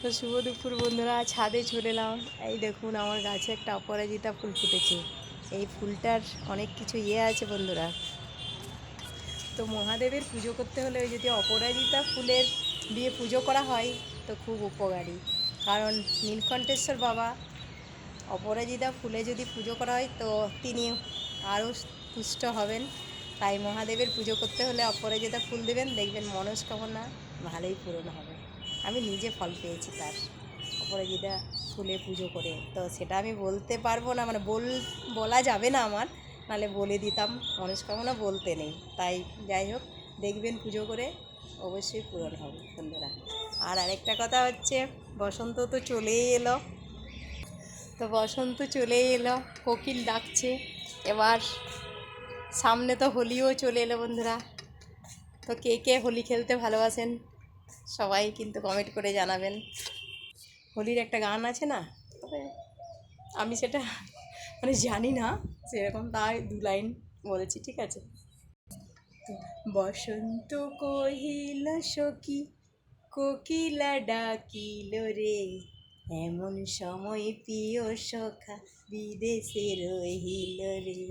তো শুভ দুপুর বন্ধুরা, ছাদে চলে এলাম। এই দেখুন আমার গাছে একটা অপরাজিতা ফুল ফুটেছে। এই ফুলটার অনেক কিছু আছে বন্ধুরা। তো মহাদেবের পুজো করতে হলে ওই যদি অপরাজিতা ফুলের দিয়ে পুজো করা হয় তো খুব উপকারী। কারণ নীলকণ্ঠেশ্বর বাবা অপরাজিতা ফুলে যদি পুজো করা হয় তো তিনি আরও তুষ্ট হবেন। তাই মহাদেবের পুজো করতে হলে অপরাজিতা ফুল দেবেন, দেখবেন মনস্কামনা ভালোই পূরণ হবে। আমি নিজে ফল পেয়েছি তার অপরাজিতা ফুলে পুজো করে। তো সেটা আমি বলতে পারবো না, মানে বলা যাবে না আমার, নাহলে বলে দিতাম, মনস্কামনা বলতে নেই। তাই যাই হোক, দেখবেন পুজো করে অবশ্যই পূরণ হবে বন্ধুরা। আর আরেকটা কথা হচ্ছে, বসন্ত তো চলেই এলো। তো বসন্ত চলে এলো, কোকিল ডাকছে। এবার সামনে তো হোলিও চলে এলো বন্ধুরা। তো কে কে হোলি খেলতে ভালোবাসেন সবাই কিন্তু কমেন্ট করে জানাবেন। হোলির একটা গান আছে না, তবে আমি সেটা মানে জানি না সেরকম, তাই দু লাইন বলেছি, ঠিক আছে। বসন্ত কহিল সখী, কোকিলা ডাকিল রে, এমন সময় প্রিয় সখা বিদেশে রহিল রে।